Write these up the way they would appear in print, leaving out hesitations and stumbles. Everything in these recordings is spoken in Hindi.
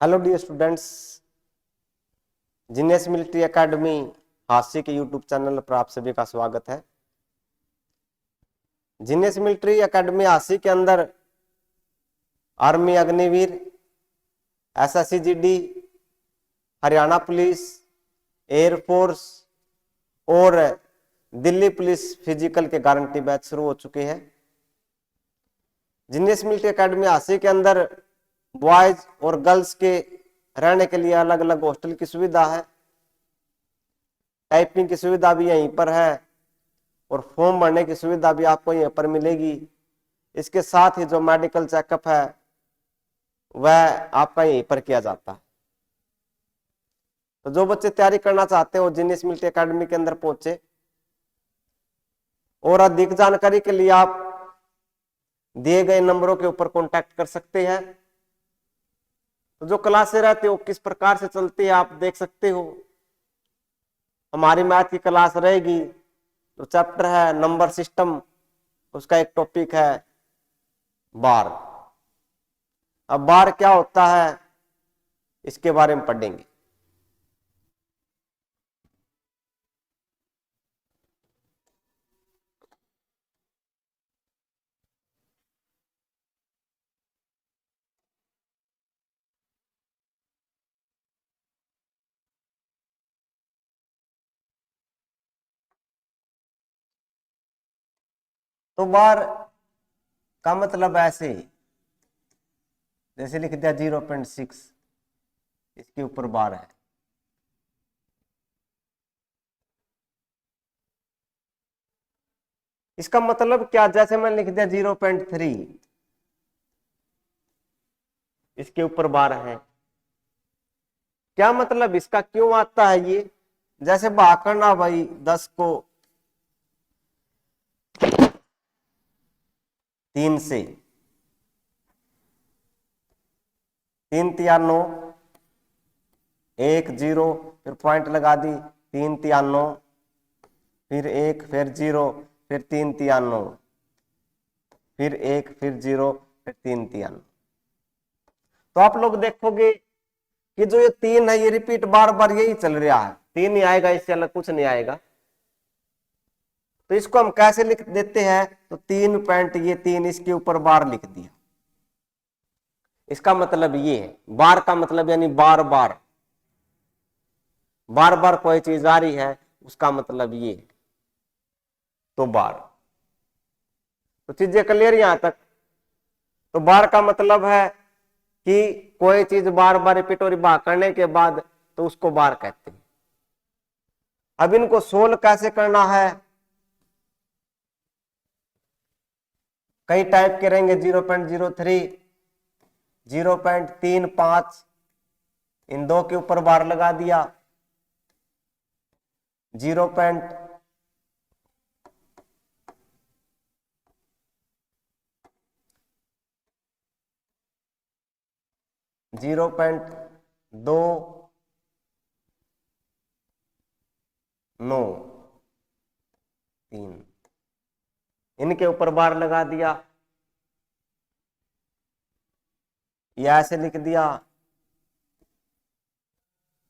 Hello dear students, genius military academy हास्य के यूट्यूब चैनल पर आप सभी का स्वागत है। जीनियस मिलिट्री एकेडमी हास्य के अंदर army Agniveer, SSC-GD, Haryana police, air force और दिल्ली पुलिस फिजिकल के गारंटी बैच शुरू हो चुके हैं। जीनियस मिलिट्री एकेडमी हास्य के अंदर बॉयज और गर्ल्स के रहने के लिए अलग अलग हॉस्टल की सुविधा है। टाइपिंग की सुविधा भी यहीं पर है और फॉर्म भरने की सुविधा भी आपको यहीं पर मिलेगी। इसके साथ ही जो मेडिकल चेकअप है वह आपका यहीं पर किया जाता है। तो जो बच्चे तैयारी करना चाहते हो जीनियस मिलिट्री एकेडमी के अंदर पहुंचे, और अधिक जानकारी के लिए आप दिए गए नंबरों के ऊपर कांटेक्ट कर सकते हैं। तो जो क्लासें रहती हो किस प्रकार से चलती है आप देख सकते हो। हमारी मैथ की क्लास रहेगी, तो चैप्टर है नंबर सिस्टम, उसका एक टॉपिक है बार। अब बार क्या होता है इसके बारे में पढ़ेंगे। तो बार का मतलब ऐसे, जैसे लिख दिया 0.6, इसके ऊपर बार है। इसका मतलब क्या, जैसे मैंने लिख दिया 0.3, इसके ऊपर बार है। क्या मतलब इसका, क्यों आता है ये? जैसे भाग करना भाई 10 को 3 से, 3 तिया 9, 1 0, फिर पॉइंट लगा दी, 3 तिया 9, फिर 1, फिर 0, फिर 3 तिया 9, फिर 1, फिर 0, फिर 3 तिया 9। तो आप लोग देखोगे कि जो ये 3 है ये रिपीट बार बार यही चल रहा है, 3 ही आएगा, इससे अलग कुछ नहीं आएगा। तो इसको हम कैसे लिख देते हैं? तो 3 पॉइंट ये 3, इसके ऊपर बार लिख दिया। इसका मतलब ये है, बार का मतलब यानी बार बार, बार बार कोई चीज आ रही है उसका मतलब ये है। तो बार, तो चीजें क्लियर यहां तक। तो बार का मतलब है कि कोई चीज बार बार रिपीट और बार करने के बाद तो उसको बार कहते हैं। अब इनको सोल्व कैसे करना है? कई टाइप के रहेंगे, 0.03, 0.35, इन दो के ऊपर बार लगा दिया, 0.293, इनके ऊपर बार लगा दिया, या ऐसे लिख दिया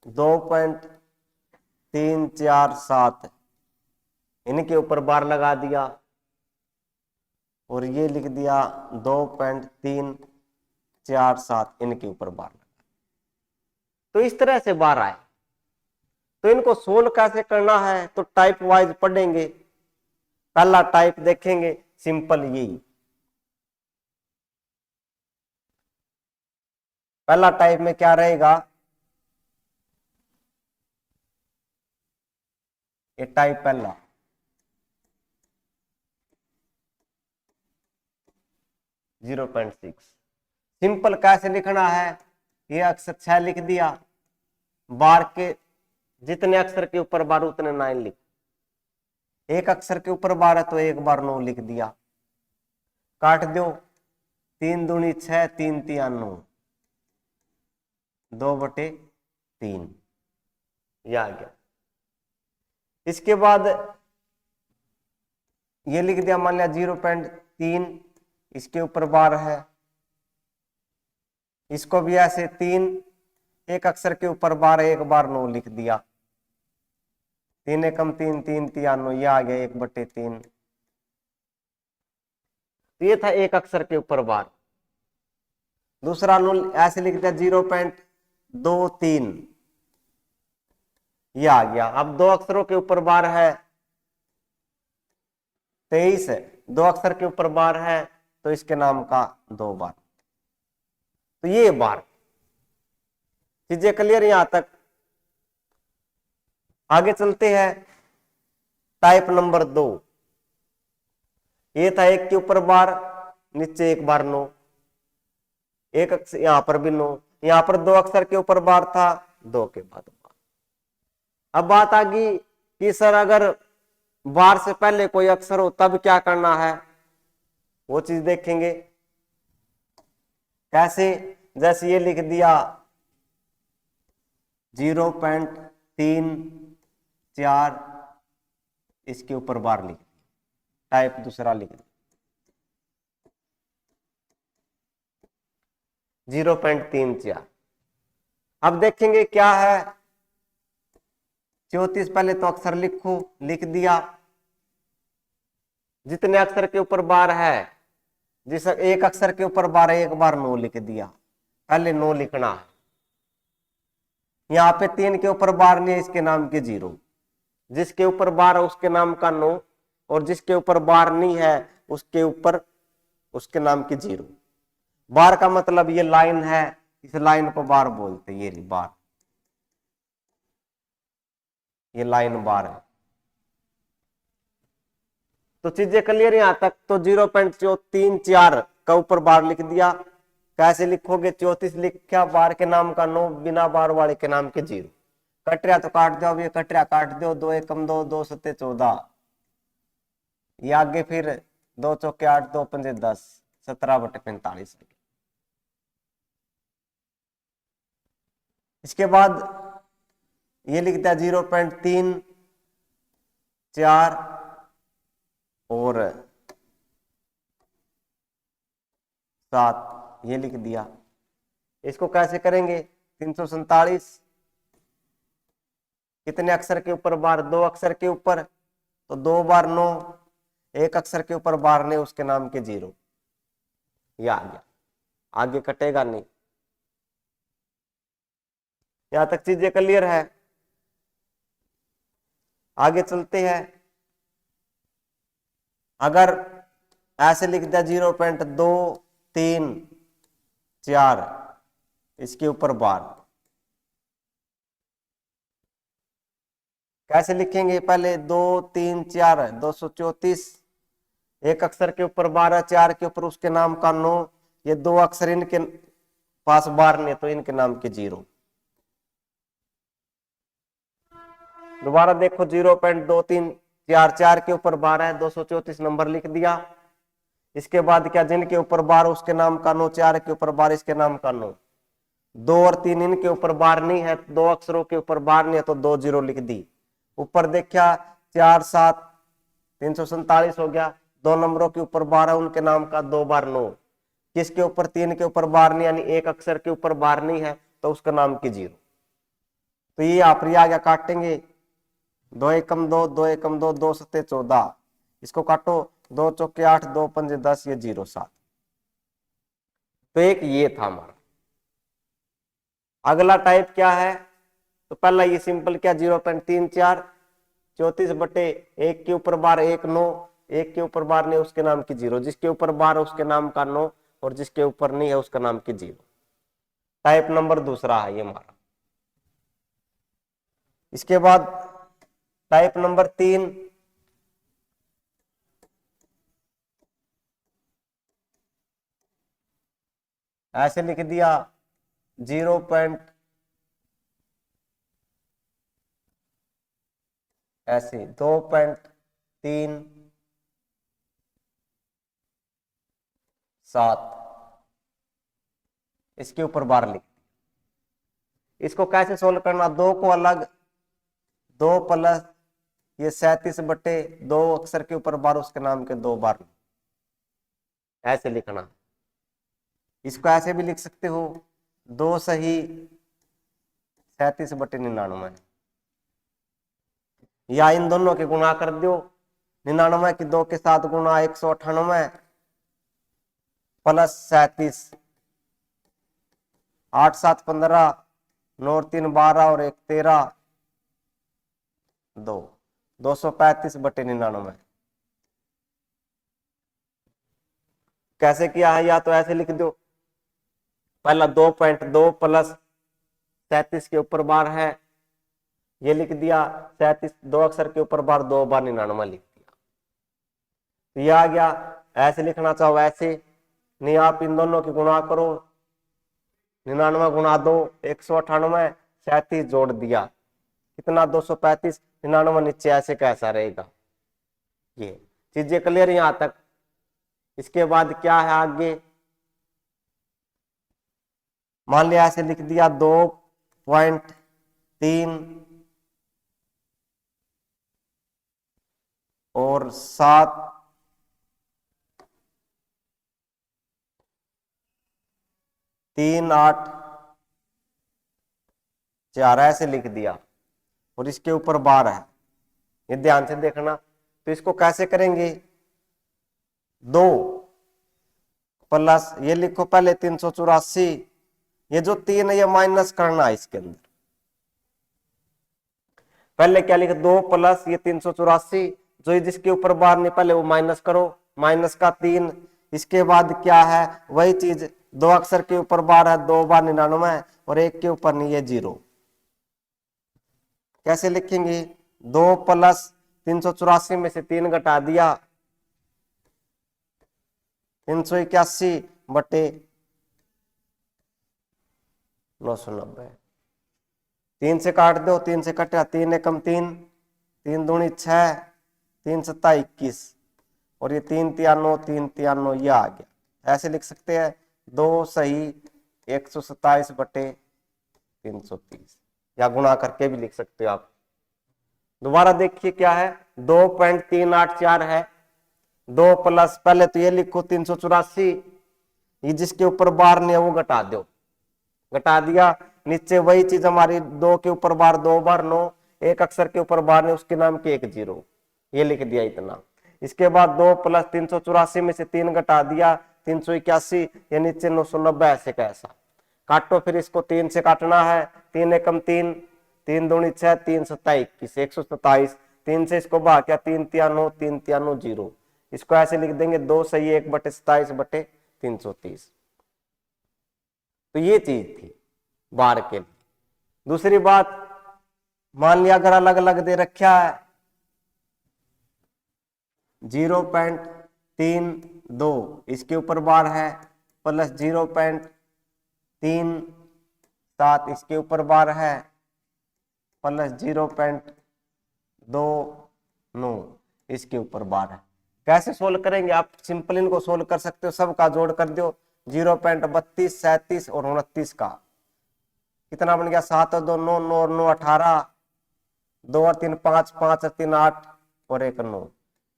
2.347, इनके ऊपर बार लगा दिया, और ये लिख दिया 2.347, इनके ऊपर बार लगा। तो इस तरह से बार आए। तो इनको सोल्व कैसे करना है? तो टाइप वाइज पढ़ेंगे। पहला टाइप देखेंगे सिंपल, यही पहला टाइप में क्या रहेगा, ये टाइप पहला, जीरो 0.6। सिंपल कैसे लिखना है? ये अक्षर 6 लिख दिया, बार के जितने अक्षर के ऊपर बार उतने 9 लिख, एक अक्षर के ऊपर बार है तो एक बार 9 लिख दिया। काट दो, 3 दूनी 6, 3 तिया 9, 2/3, यह आ गया। इसके बाद ये लिख दिया, मान लिया 0.3, इसके ऊपर बार है, इसको भी ऐसे 3, एक अक्षर के ऊपर बार, एक बार 9 लिख दिया। 3 एकम 3, 3 तिया 9, ये आ गया 1/3। ये था एक अक्षर के ऊपर बार। दूसरा ऐसे लिख दिया 0.23, ये आ गया। अब दो अक्षरों के ऊपर बार है 23, दो अक्षर के ऊपर बार है तो इसके नाम का 2 बार। तो ये बार। चीजें क्लियर यहां तक? आगे चलते हैं। टाइप नंबर 2, ये था एक के ऊपर बार, नीचे एक बार 9, एक अक्षर यहां पर भी 9, यहां पर दो अक्षर के ऊपर बार था, 2 के बाद बार। अब बात आ गई कि सर अगर बार से पहले कोई अक्षर हो तब क्या करना है, वो चीज देखेंगे। कैसे? जैसे ये लिख दिया 0.34, इसके ऊपर बार लिख दिया, टाइप दूसरा लिख दिया 0.34। अब देखेंगे क्या है। 34 पहले तो अक्षर लिखो, लिख दिया। जितने अक्षर के ऊपर बार है, जिस एक अक्षर के ऊपर बार है, एक बार 9 लिख दिया। पहले 9 लिखना है। यहाँ पे 3 के ऊपर बार नहीं है, इसके नाम के 0। जिसके ऊपर बार है उसके नाम का 9, और जिसके ऊपर बार नहीं है उसके ऊपर उसके नाम की 0। बार का मतलब ये लाइन है, इस लाइन को बार बोलते, ये रही बार, ये लाइन बार है। तो चीजें क्लियर यहां तक? तो 0.34 का ऊपर बार लिख दिया। कैसे लिखोगे? 34 लिखा, बार के नाम का 9, बिना बार वाले के नाम के 0। कट रहा तो काट दो, ये कट रहा काट दो, 2 एकम 2, 2 सत्ते 14, ये आगे फिर 2 चौके 8, 2 पंजे 10, 17/45। इसके बाद ये लिख दिया 0.34 और 7, ये लिख दिया। इसको कैसे करेंगे? 347, कितने अक्षर के ऊपर बार? 2 अक्षर के ऊपर, तो 2 बार 9, एक अक्षर के ऊपर बार ने उसके नाम के 0, ये आ गया। आगे कटेगा नहीं। यहां तक चीजें क्लियर है? आगे चलते हैं। अगर ऐसे लिख दिया 0.234, इसके ऊपर बार, कैसे लिखेंगे? पहले 2 3 4 234, एक अक्षर के ऊपर 12, 4 के ऊपर उसके नाम का 9, ये 2 अक्षर इनके पास बार ने तो इनके नाम के 0। दोबारा देखो 0.2344, 4 के ऊपर 12 है, 234 नंबर लिख दिया। इसके बाद क्या? जिनके ऊपर बार उसके नाम का 9, 4 के ऊपर बार इसके नाम का 9, 2 और 3 इनके ऊपर बार नहीं है, 2 अक्षरों के ऊपर बार नहीं है तो 2 0 लिख दी। ऊपर देखा 4 7 347 हो गया। 2 नंबरों के ऊपर बार है, उनके नाम का 2 बार 9। किसके ऊपर? 3 के ऊपर बार नहीं, यानी एक अक्षर के ऊपर बार नहीं है तो उसका नाम की 0। तो ये आप आ गया। काटेंगे 2 एकम 2, 2 एकम 2, 2 सत्ते 14, इसको काटो, 2 चौके 8, 2 पंजे 10, ये 0 7। तो एक ये था हमारा। अगला टाइप क्या है? तो पहला ये सिंपल क्या? 0.34, 34/1 के ऊपर बार 1 9, एक के ऊपर बार नहीं उसके नाम की 0, जिसके ऊपर बार है उसके नाम का 9, और जिसके ऊपर नहीं है उसका नाम की 0। टाइप नंबर दूसरा है ये हमारा। इसके बाद टाइप नंबर 3, ऐसे लिख दिया 0. ऐसे 2.37, इसके ऊपर बार लिख। इसको कैसे सोल्व करना? 2 को अलग, 2 प्लस ये 37/2, अक्षर के ऊपर बार उसके नाम के 2 बार, ऐसे लिखना। इसको ऐसे भी लिख सकते हो 2 सही 37/99, या इन दोनों के गुणा कर दो। 99 की 2 के साथ गुणा 198 प्लस 37, 8 7 15, 9 और 3 12 और 1 13, 235/99। कैसे किया है, या तो ऐसे लिख दो, पहला 2.2 प्लस 37 के ऊपर बार है, ये लिख दिया। 37 दो अक्षर के ऊपर बार, 2 बार 99 लिख दिया, तो ये आ गया। ऐसे लिखना चाहो ऐसे, नहीं आप इन दोनों की गुणा करो, 99 गुणा 2 198, 37 जोड़ दिया, कितना 235, 99 नीचे ऐसे कैसा रहेगा। ये चीजें क्लियर यहां तक। इसके बाद क्या है आगे, मान लिया ऐसे लिख दिया 2.3 और 7 3 8 4 ऐसे लिख दिया, और इसके ऊपर बार है, ये ध्यान से देखना। तो इसको कैसे करेंगे, 2 प्लस ये लिखो पहले 384, ये जो 3 है ये माइनस करना है इसके अंदर। पहले क्या लिख 2 प्लस ये 384, जो जिसके ऊपर बार नहीं पहले वो माइनस करो, माइनस का 3। इसके बाद क्या है, वही चीज 2 अक्षर के ऊपर बार है, 2 बार 99 और 1 के ऊपर नहीं, ये 0। कैसे लिखेंगे, 2 प्लस 384 में से 3 घटा दिया, 381/990। 3 से काट दो, 3 से कटा, 3 एकम 3, 3 दूनी 6, 3 सत्ता 21 और ये 3 तिया 9, 3 तिया 9, ये आ गया। ऐसे लिख सकते हैं 2 सही 127/330, या गुणा करके भी लिख सकते हो आप। दोबारा देखिए क्या है, 2.384 है, 2 प्लस पहले तो ये लिखो 384, ये जिसके ऊपर बार नहीं है वो घटा दो, घटा दिया, नीचे वही चीज हमारी 2 के ऊपर बार 2 बार 9, 1 अक्षर के ऊपर बार नहीं, उसके नाम के 1 0, ये लिख दिया इतना। इसके बाद 2 प्लस 384 में से 3 घटा दिया, 381, ये नीचे 990 ऐसे कैसा। काटो फिर इसको, 3 से काटना है, 3 एकम 3, 3 दूनी 6, 3 सत्ता 21, 127, 3 से इसको भाग किया, 3 तिया 9, 3 तिया 9 0। इसको ऐसे लिख देंगे 2 सही 1/27/330। तो ये चीज थी बार के लिए। दूसरी बात, मान लिया अगर अलग अलग दे रखा है 0.32, इसके ऊपर बार है, प्लस 0.37 इसके ऊपर बार है, प्लस 0.29 इसके ऊपर बार है। कैसे सोल्व करेंगे आप, सिंपल इनको सोल्व कर सकते हो, सबका जोड़ कर दो, 0.32 37 और 29 का कितना बन गया, 7 और 2 9, 9 और 9 18, 2 और 3 5, 5 और 3 8 और 1 9,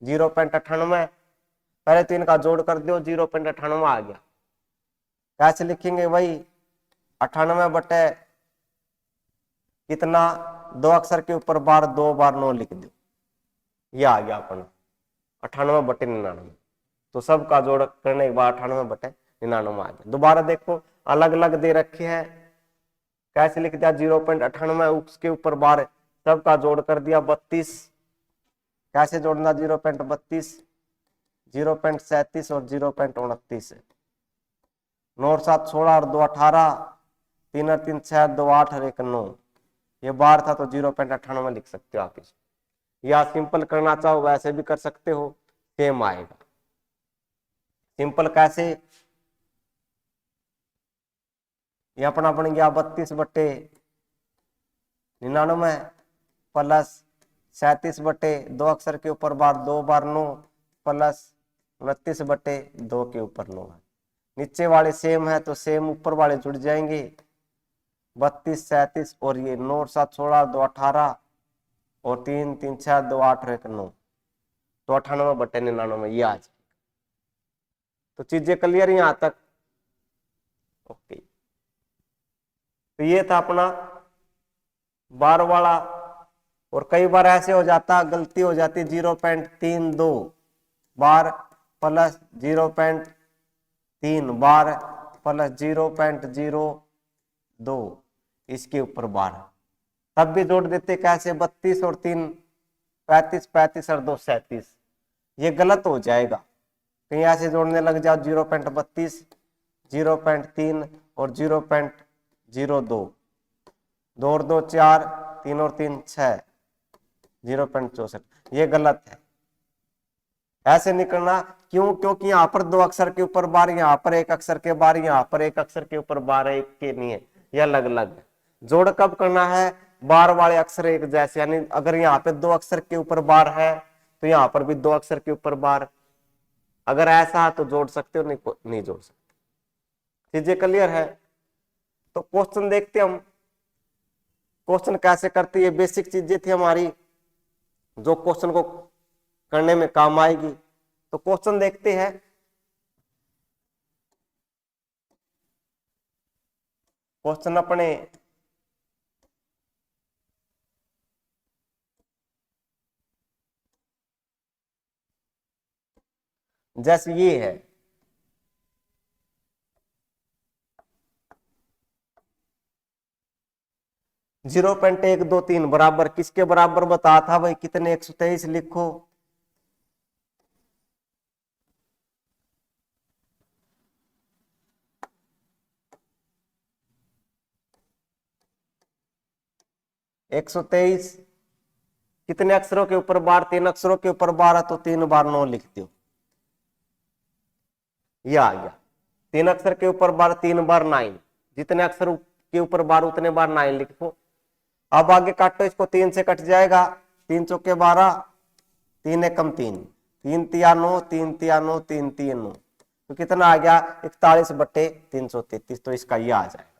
0.98। पहले तो इनका जोड़ कर दो, 0.98 आ गया। कैसे लिखेंगे, वही 98 बटे कितना, 2 अक्षर के ऊपर बार 2 बार 9 लिख दो, ये आ गया अपना 98/99। तो सबका जोड़ करने के बाद 98/99 आ गया। दोबारा देखो अलग अलग दे रखे हैं, कैसे लिख दिया, 0.98 उसके ऊपर बार, सबका जोड़ कर दिया 32। कैसे जोड़ना, 0.32, 0.37 और 0.29, 9 और 7 16 और 2 18, 3 और 3 6, 2 8 और 1 9, ये बार था तो 0.98 लिख सकते हो आप इसको, या सिंपल करना चाहो वैसे भी कर सकते हो, सेम आएगा। सिंपल कैसे, ये अपना बन गया 32/99 प्लस 37/2 अक्षर के ऊपर बार 2 बार 9 प्लस 29/2 के ऊपर 9 है। नीचे वाले सेम है तो सेम ऊपर वाले जुड़ जाएंगे, 32 37 और ये 9 और 7 16, 2 18 और 3 3 6, 2 8 और 1 9, तो 98/99 ये आ जाएगा। तो चीजें क्लियर यहां तक, ओके। तो ये था अपना बार वाला। और कई बार ऐसे हो जाता, गलती हो जाती 0.32 बार प्लस 0.3 बार प्लस 0.02 इसके ऊपर बार, तब भी जोड़ देते कैसे 32 और 3 35, 35 और 2 37। ये गलत हो जाएगा, कहीं ऐसे जोड़ने लग जाओ 0.32, 0.3 और 0.02, 2 और 2 4, 3 और 3 6, 0.64, ये गलत है। ऐसे नहीं करना, क्यों? क्योंकि यहाँ पर 2 अक्षर के ऊपर बार, यहाँ पर 1 अक्षर के बार, यहाँ पर 1 अक्षर के ऊपर बार, एक के नहीं है, ये अलग अलग है। जोड़ कब करना है? बार वाले अक्षर एक जैसे, यानी अगर यहाँ पे 2 अक्षर के ऊपर बार है तो यहाँ पर भी 2 अक्षर के ऊपर बार। अगर ऐसा है तो जोड़ सकते हो, नहीं जोड़ सकते। चीजें क्लियर है? तो क्वेश्चन देखते हम, क्वेश्चन कैसे करती है। बेसिक चीजें थी हमारी जो क्वेश्चन को करने में काम आएगी। तो क्वेश्चन देखते हैं। क्वेश्चन अपने जैसे ये है, जीरो पॉइंट 123 बराबर किसके बराबर बता था भाई? कितने? 123 लिखो। एक सौ तेईस कितने अक्षरों के ऊपर बार? 3 अक्षरों के ऊपर बार है तो 3 बार 9 लिख दो, ये आ गया। 3 अक्षर के ऊपर बार, 3 बार 9, जितने अक्षर के ऊपर बार उतने बार 9 लिखो। अब आगे काटो इसको, 3 से कट जाएगा, 3 चौके 12, 3 एकम 3, 3 तिया 9, 3 तिया 9, 3 3 9, तो कितना आ गया? 41/333। तो इसका ये आ जाएगा।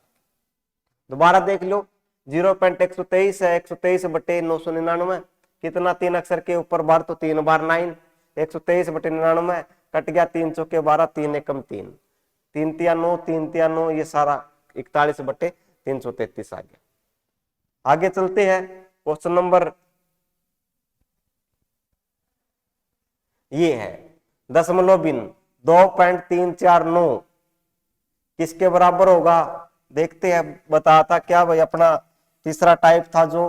दोबारा देख लो, 0.123 है, 123/999, कितना? 3 अक्षर के ऊपर बार तो 3 बार 9, 123/99 कट गया, 3 चौके 12, 3 एकम 3, 3 तिया 9, 3 तिया 9, ये सारा 41/333 आ गया। आगे चलते हैं। क्वेश्चन नंबर ये है, दशमलव बिन 2.349 किसके बराबर होगा? देखते हैं। बताता क्या भाई, अपना तीसरा टाइप था जो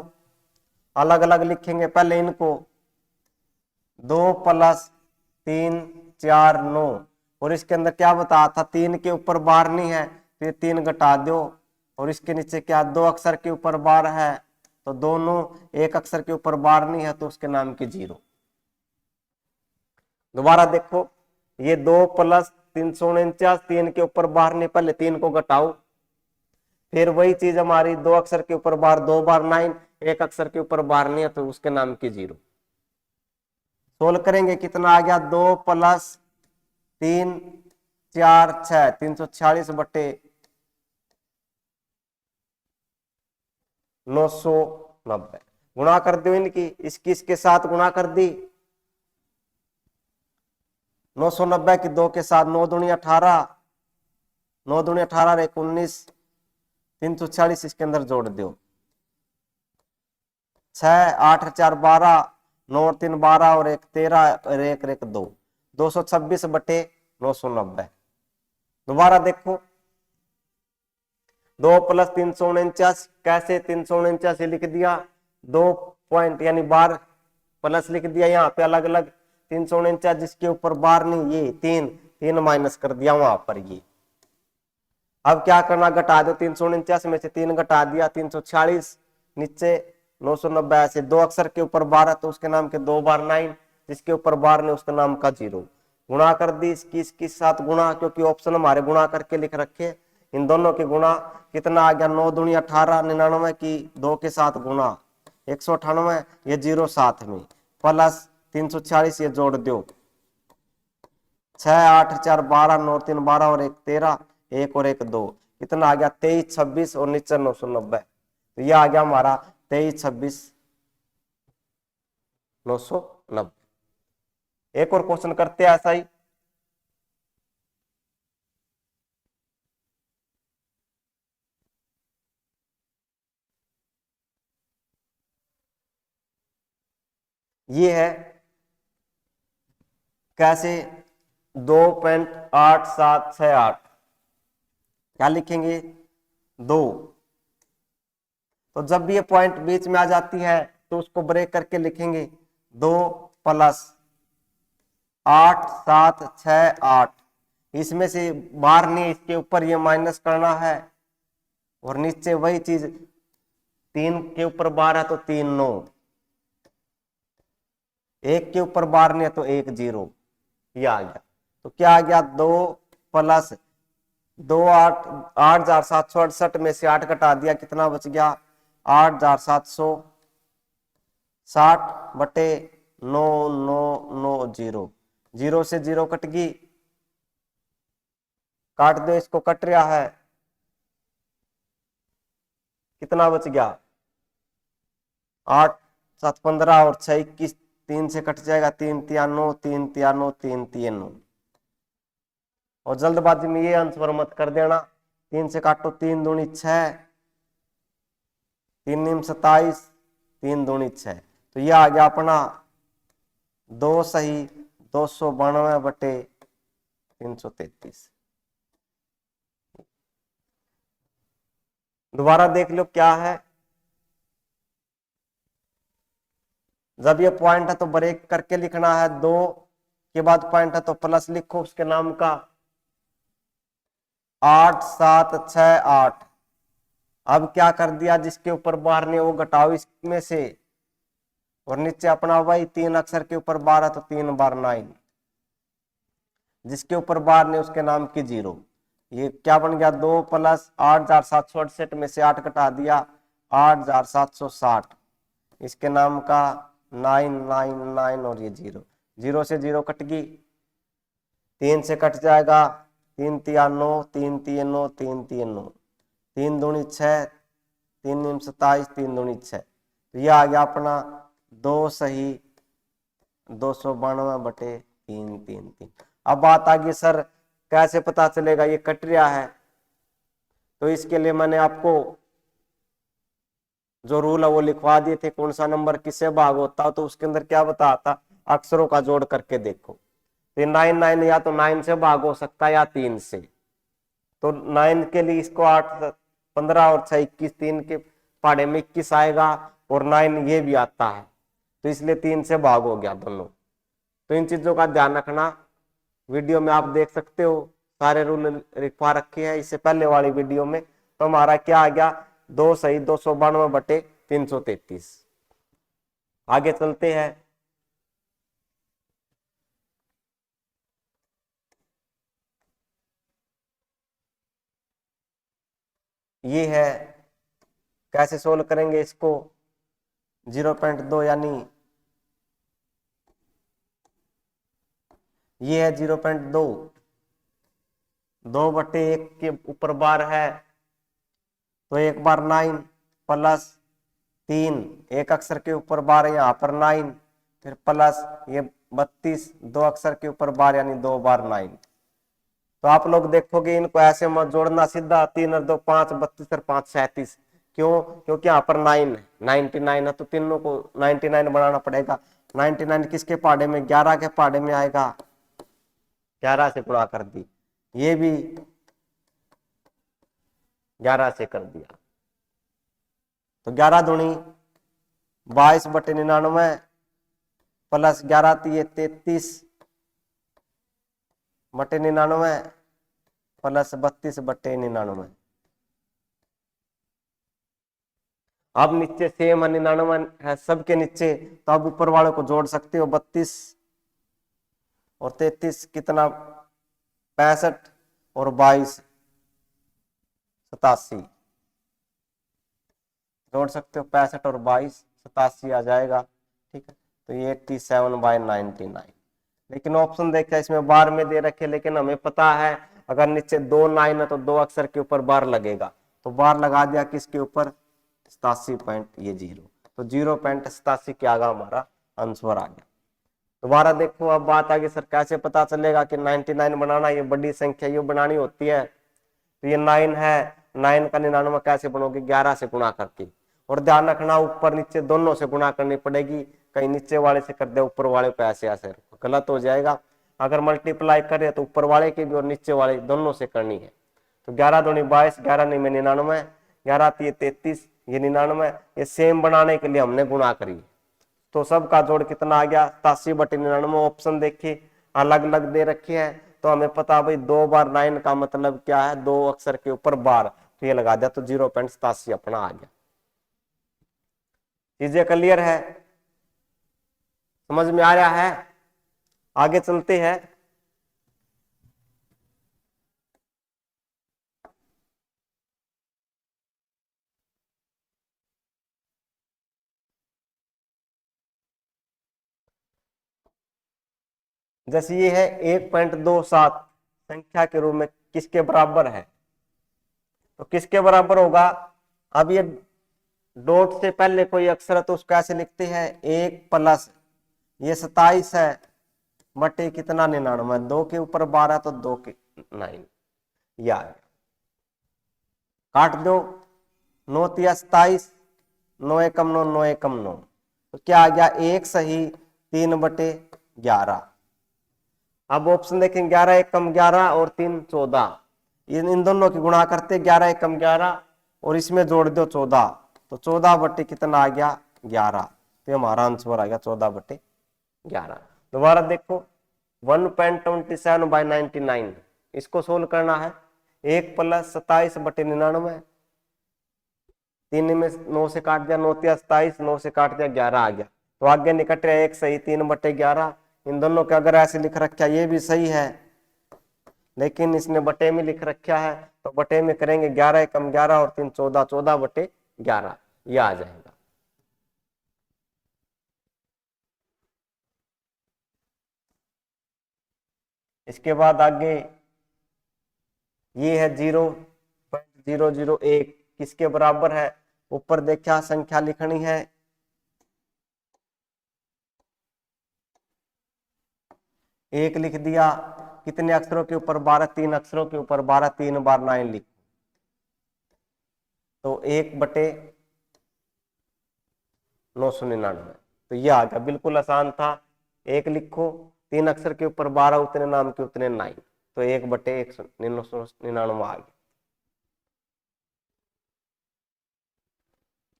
अलग अलग लिखेंगे पहले इनको, 2 + 3 4 9, और इसके अंदर क्या बताया था? 3 के ऊपर बार नहीं है तो ये 3 घटा दो, और इसके नीचे क्या? 2 अक्षर के ऊपर बार है तो दोनों, 1 अक्षर के ऊपर बार नहीं है तो उसके नाम की 0। दोबारा देखो, ये 2 + 349, 3 के ऊपर बार नहीं, पहले 3 को घटाओ, फिर वही चीज हमारी 2 अक्षर के ऊपर बार, 2 बार 9, 1 अक्षर के ऊपर बार नहीं है तो उसके नाम की 0। सोल्व करेंगे, कितना आ गया? 2 + 3 4 6, 346/990। गुणा कर दो इनकी, इसकी इसके साथ गुणा कर दी, 990 की 2 के साथ, 9 दूनी 18, 9 दूनी 18 और 1 19, 346 इसके अंदर जोड़ दो, 6 8 4 12, 9 और 3 12 और 1 13 और 1 1 2, 226/990। दोबारा देखो, 2 + 349, कैसे? 349 लिख दिया, 2 पॉइंट यानी बार प्लस लिख दिया, यहाँ पे अलग अलग 349 जिसके ऊपर बार नहीं, ये 3 3 माइनस कर दिया वहां पर ये। अब क्या करना? घटा दो, 349 में से 3 घटा दिया, 346, नीचे 990, ऐसे 2 अक्षर के ऊपर बार है तो उसके नाम के 2 बार 9, जिसके ऊपर बार नहीं उसका नाम का 0। गुणा कर दी, इसकी साथ गुणा, क्योंकि ऑप्शन हमारे गुणा करके लिख रखे, इन दोनों के गुणा, कितना आ गया? 9 दूनी 18, 99 की 2 के साथ गुणा, 198, ये 0 साथ में, प्लस 346, ये जोड़ दो, 6 8 4 12, 9 3 12 और 1 13, 1 और 1 2, कितना आ गया? 23 26 और नीचे 990। तो ये आ गया हमारा 23 26 990। एक और क्वेश्चन करते हैं ऐसा ही। ये है कैसे 2.8768 क्या लिखेंगे 2। तो जब भी ये पॉइंट बीच में आ जाती है तो उसको ब्रेक करके लिखेंगे 2 प्लस 8768। इसमें से बाहर नहीं, इसके ऊपर ये माइनस करना है और नीचे वही चीज 3 के ऊपर 12 तो 3 9, 1 के ऊपर 12 नहीं है तो 1 0, ये आ गया। तो क्या आ गया 2 प्लस 8,768 में से 8 घटा दिया, कितना बच गया 8,760 बटे 9,990। 0 से 0 कट गई, काट दो इसको, कट रहा है, कितना बच गया 8 7 15 और 6 21, 3 से कट जाएगा 3 3 9, 3 3 9, 3 3 9। और जल्दबाजी में ये आंसर मत कर देना, 3 से काटो 3 दूनी 6, 3 नीम 27, 3 दूनी 6। तो ये आ गया अपना 2 सही 292 बटे 333। दोबारा देख लो क्या है, जब ये पॉइंट है तो ब्रेक करके लिखना है, 2 के बाद पॉइंट है तो प्लस लिखो उसके नाम का 8768। अब क्या कर दिया, जिसके ऊपर बार ने वो घटाओ इसमें से, और नीचे अपना वही 3 अक्षर के ऊपर 12 तो 3 बार 9, जिसके ऊपर बार ने उसके नाम की 0। ये क्या बन गया 2 प्लस 8768 में से 8 घटा दिया 8760, इसके नाम का 999 और ये 0, 0 से 0 कट गई, 3 से कट जाएगा 3 3 9, 3 3 9, 3 3 9, 3 दूनी 6, 3 नीम 27, 3 दूनी 6। तो ये आ गया अपना 2 सही 292 बटे 333। अब बात आ गई सर कैसे पता चलेगा ये कट रहा है, तो इसके लिए मैंने आपको जो रूल है वो लिखवा दिए थे, कौन सा नंबर किससे भाग होता है, तो उसके अंदर क्या बताता अक्षरों का जोड़ करके देखो। तो 9 9 या तो 9 से भाग हो सकता है या 3 से, तो 9 के लिए इसको 8 15 और 6 21, 3 के पहाड़े में 21 आएगा और 9 ये भी आता है, तो इसलिए 3 से भाग हो गया दोनों। तो इन चीजों का ध्यान रखना, वीडियो में आप देख सकते हो सारे रूल लिखवा रखे हैं इससे पहले वाली वीडियो में। तो हमारा क्या आ गया 2 सही 292 बटे 333। आगे चलते हैं, ये है कैसे सोल्व करेंगे इसको 0.2 यानी ये है 0.2, 2 बटे 1 के ऊपर बार है तो 1 बार 9 प्लस 3, 1 अक्षर के ऊपर बार है यहाँ पर 9, फिर प्लस ये 32, 2 अक्षर के ऊपर बार यानी 2 बार 9। तो आप लोग देखोगे इनको ऐसे मत जोड़ना सीधा, 3 और 2 5, 32 और 5 37। क्यों? क्योंकि यहाँ पर 9 है 99 है तो तीनों को 99 बनाना पड़ेगा। 99 किसके पहाड़े में 11 के पहाड़े में आएगा, 11 से गुणा कर दी, ये भी 11 से कर दिया, तो 11 दूनी 22 बटे 99 प्लस 11 3 33 बटे 99 प्लस 32 बटे 99। अब नीचे सेम 99 है सबके नीचे, तो अब ऊपर वालों को जोड़ सकते हो 32 और 33 कितना 65 और 22 87, जोड़ सकते हो 65 और 22 87 आ जाएगा। ठीक है, तो ये 87/99। लेकिन ऑप्शन देखा इसमें बार में दे रखे, लेकिन हमें पता है अगर नीचे 2 9 है तो 2 अक्षर के ऊपर बार लगेगा, तो बार लगा दिया किसके ऊपर 87.0, तो 0.87 क्या आगा हमारा आंसर आ गया। दोबारा देखो अब बात आगे सर कैसे पता चलेगा कि 99 बनाना, ये बड़ी संख्या ये बनानी होती है, तो ये 9 है, 9 का 99 कैसे बनोगे 11 से गुणा करके, और ध्यान रखना ऊपर नीचे दोनों से गुणा करनी पड़ेगी, कहीं नीचे वाले से कर दे, ऊपर वाले को ऐसे ऐसे रखो, गलत हो जाएगा। अगर मल्टीप्लाई करे तो ऊपर वाले की भी और नीचे वाले दोनों से करनी है। तो 11 दूनी 22, 11 नहीं में 99, 11 तीय 33, ये 99, ये सेम बनाने के लिए हमने गुणा करी। तो सबका जोड़ कितना आ गया, 87/99। ऑप्शन देखिए अलग अलग दे रखे हैं, तो हमें पता भाई 2 बार 9 का मतलब क्या है, 2 अक्षर के ऊपर बार, तो ये लगा दिया, तो 0.87 अपना आ गया। चीजें क्लियर है, समझ में आ रहा है? आगे चलते हैं। जैसे ये है 1.27 संख्या के रूप में किसके बराबर है, तो किसके बराबर होगा। अब ये डॉट से पहले कोई अक्षर है तो उसको ऐसे लिखते हैं 1 प्लस ये 27 है बटे कितना 99, 2 के ऊपर 12 तो 2 के 9, या काट दो, 9 तिया 27, 9 एकम 9, 9 एकम 9, तो क्या आ गया 1 सही 3/11। अब ऑप्शन देखें 11 एकम 11 और 3 14, इन दोनों की गुणा करते 11 एकम 11 और इसमें जोड़ दो 14, तो 14 बटे कितना आ गया 11, तो हमारा आंसर आ गया 14/11। दोबारा देखो 1.27/99, इसको सोल्व करना है। 1 प्लस 27/99, 3 में 9 से काट दिया, 9 तिया 27, 9 से काट दिया 11 आ गया, तो आगे निकट रहा 1 सही 3/11। इन दोनों के अगर ऐसे लिख रखा ये भी सही है, लेकिन इसने बटे में लिख रखा है, तो बटे में करेंगे 11 एकम 11 और 3 14, 14/11 ये आ जाएगा। इसके बाद आगे ये है 0.001 किसके बराबर है, ऊपर देखा संख्या लिखनी है, एक लिख दिया, कितने अक्षरों के ऊपर 12, 3 अक्षरों के ऊपर 12, 3 बार 9 लिख, तो 1/999, तो ये आ गया, बिल्कुल आसान था। एक लिखो, 3 अक्षर के ऊपर 12, उतने नाम के उतने 9, तो 1/199 आ गया।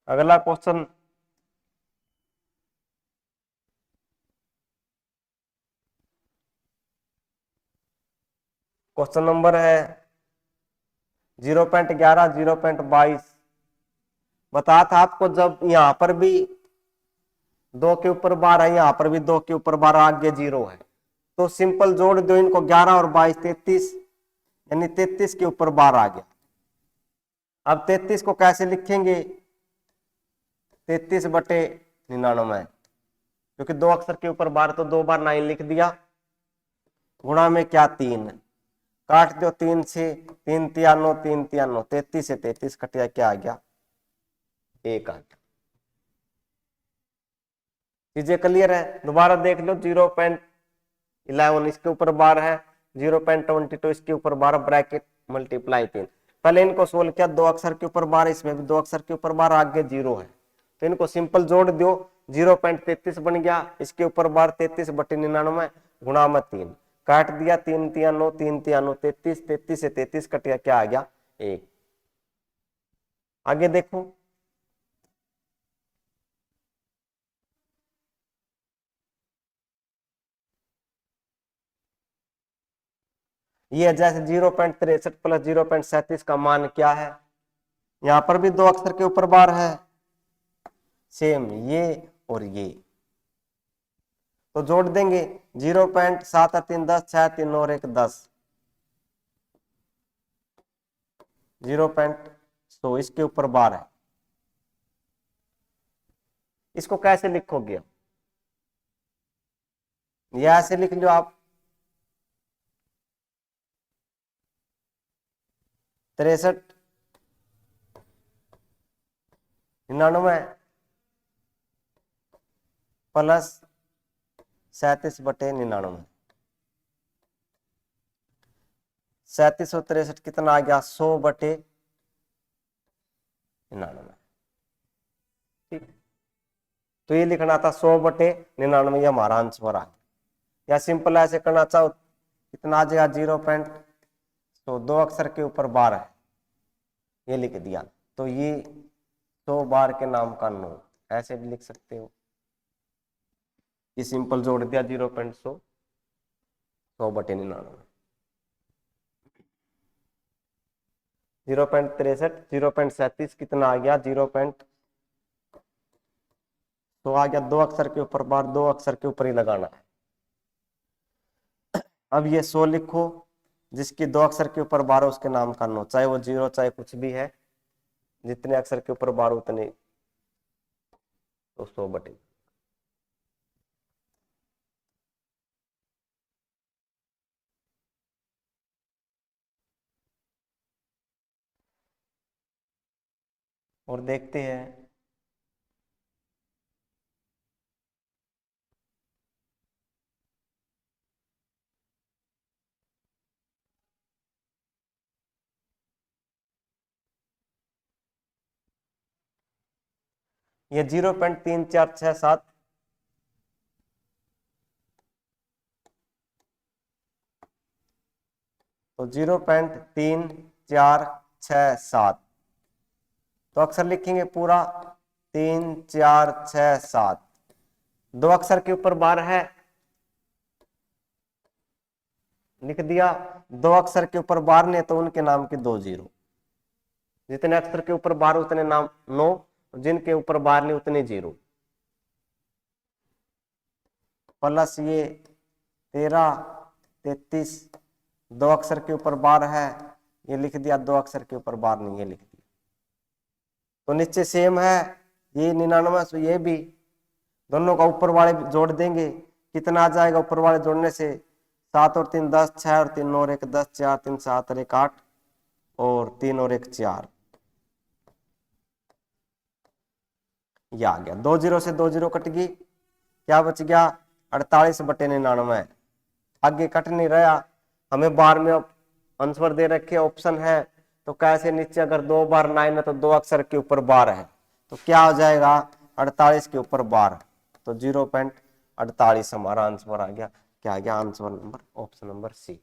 अगला क्वेश्चन क्वेश्चन नंबर है 0.11, 0.22। बता था आपको जब यहां पर भी 2 के ऊपर 12 है, यहां पर भी 2 के ऊपर 12, आगे 0 है, तो सिंपल जोड़ दो इनको, 11 और 22 33, यानी 33 के ऊपर 12 आ गया। अब 33 को कैसे लिखेंगे, 33/99, क्योंकि 2 अक्षर के ऊपर 12, तो 2 बार 9 लिख दिया, गुणा में क्या 3, काट दो 3 से, 3 तिया 9, 3 तिया 9, 33 से 33 कटिया, क्या आ गया 1 आ गया। चीजें क्लियर है, दोबारा देख लो 0.11 इसके ऊपर 12 है, 0.22 इसके ऊपर 12, ब्रैकेट मल्टीप्लाई 3, पहले इनको सोल्व किया, 2 अक्षर के ऊपर 12, इसमें भी 2 अक्षर के ऊपर 12, आगे 0 है, तो इनको सिंपल जोड़ दो, 0.33 बन गया, इसके ऊपर 12 33/99 गुणा में 3, काट दिया, 3 तिया 9, 3 तिया 9, 33, 33 से 33 कटिया, क्या आ गया 1। आगे देखो ये जैसे 0.63 प्लस 0.37 का मान क्या है, यहां पर भी 2 अक्षर के ऊपर बार है, सेम ये और ये, तो जोड़ देंगे 0.7 10, 6 3 और 1 10, 0.100 इसके ऊपर बार है। इसको कैसे लिखोगे, ये ऐसे लिख लो आप, 63/99 प्लस 37/99, 37 और 63 कितना आ गया 100/99, ठीक। तो ये लिखना था 100/99, ये हमारा आंसर आ गया। या सिंपल ऐसे करना चाहो कितना आ जाएगा 0. तो 2 अक्षर के ऊपर बार है, ये लिख दिया, तो ये 100 बार के नाम का नोट, ऐसे भी लिख सकते हो। ये सिंपल जोड़ दिया 0.100, 100/99, 0.63, 0.37 कितना आ गया 0. तो आ गया 2 अक्षर के ऊपर बार, 2 अक्षर के ऊपर ही लगाना है। अब ये 100 लिखो, जिसकी 2 अक्षर के ऊपर बार हो उसके नाम का नो, चाहे वो 0 चाहे कुछ भी है, जितने अक्षर के ऊपर बार उतने, तो 100/। और देखते हैं ये 0.3467, तो 0.3467, तो अक्षर लिखेंगे पूरा 3467, 2 अक्षर के ऊपर बार है, लिख दिया। 2 अक्षर के ऊपर बार ने तो उनके नाम के 2 0, जितने अक्षर के ऊपर बार उतने नाम 9, जिनके ऊपर बार नहीं उतने 0, प्लस ये 13, 33, 2 अक्षर के ऊपर बार है, ये लिख दिया, 2 अक्षर के ऊपर बार नहीं, ये लिख दिया। तो नीचे सेम है, ये 99, तो ये भी, दोनों का ऊपर वाले जोड़ देंगे, कितना आ जाएगा ऊपर वाले जोड़ने से, 7 और 3 10, 6 और 3 9 और 1 10, 4 3 7 और 1 8, और 3 और 1 4, ये आ गया। 2 0 से 2 0 कट गई, क्या बच गया 48/99। आगे कट नहीं रहा, हमें बार में आंसर दे रखे ऑप्शन है, तो कैसे नीचे अगर 2 बार 9 है तो 2 अक्षर के ऊपर बार है, तो क्या हो जाएगा 48 के ऊपर बार, तो 0.48 हमारा आंसर आ गया। क्या आ गया answer number, option number C.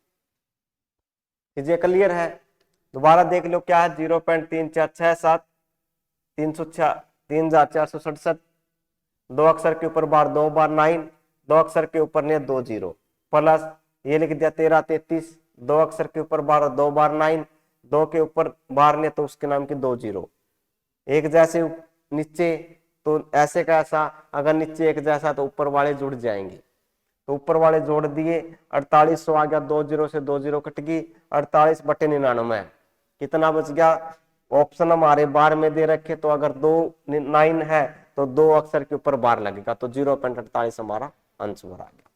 चीजें क्लियर है, दोबारा देख लो क्या है 0.3467, 3,467, 2 अक्षर के ऊपर बार 2 बार 9, 2 अक्षर के ऊपर ने 2 0, प्लस ये लिख दिया 13 33, 2 अक्षर के ऊपर बार 2 बार 9, 2 के ऊपर बार ने तो उसके नाम के 2 0, एक जैसे नीचे, तो ऐसे का ऐसा, अगर नीचे एक जैसा तो ऊपर वाले जुड़ जाएंगे, तो ऊपर वाले जोड़ दिए, 4800 आ गया, 2 0 से 2 0 कट गई, 48/99, कितना बच गया, ऑप्शन हमारे बार में दे रखे, तो अगर 2 9 है तो 2 अक्षर के ऊपर बार लगेगा, तो 0.48 हमारा आंसर आ गया।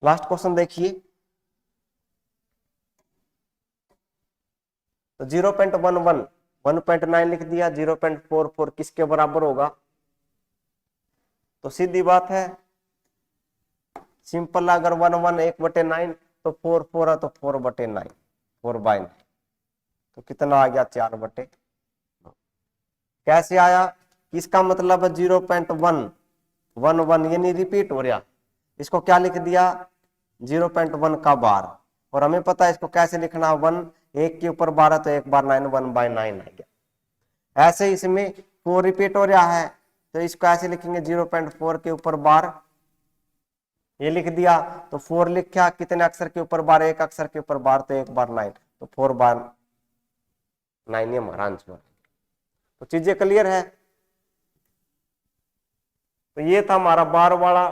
लास्ट क्वेश्चन देखिए, तो 0.11 1.9 लिख दिया, 0.44 किसके बराबर होगा, तो सीधी बात है, सिंपल, अगर 1 1 1/9 तो 4 4 है, तो 4/9, 4/9, तो कितना आ गया 4/9। कैसे आया, इसका मतलब है 0.1 ये नहीं रिपीट हो रहा, इसको क्या लिख दिया 0.1 का बार, और हमें पता है इसको कैसे लिखना, 1 1 के ऊपर 12 तो 1 बार 9, 1/9 आ गया। ऐसे इसमें 4 रिपीट हो रहा है, तो इसको ऐसे लिखेंगे 0.4 के ऊपर बार, ये लिख दिया, तो 4 लिखा, कितने अक्षर के ऊपर बार, 1 अक्षर के ऊपर बार, तो 1 बार 9, तो 4/9 ये हमारा आंसर। तो चीजें क्लियर है, तो ये था हमारा बार वाला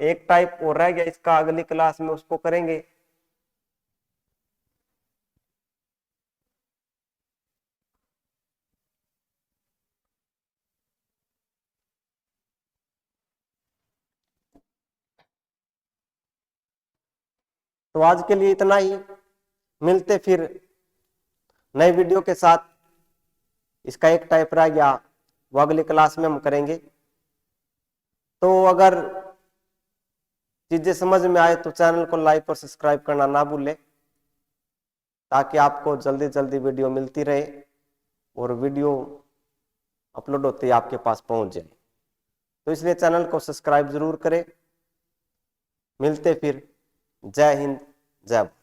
एक टाइप, और रह गया इसका, अगली क्लास में उसको करेंगे। तो आज के लिए इतना ही, मिलते फिर नए वीडियो के साथ। इसका एक टाइप रह गया वो अगली क्लास में हम करेंगे। तो अगर चीजें समझ में आए तो चैनल को लाइक और सब्सक्राइब करना ना भूलें, ताकि आपको जल्दी जल्दी वीडियो मिलती रहे और वीडियो अपलोड होते ही आपके पास पहुंच जाए। तो इसलिए चैनल को सब्सक्राइब जरूर करें। मिलते फिर। जय हिंद, जय भारत।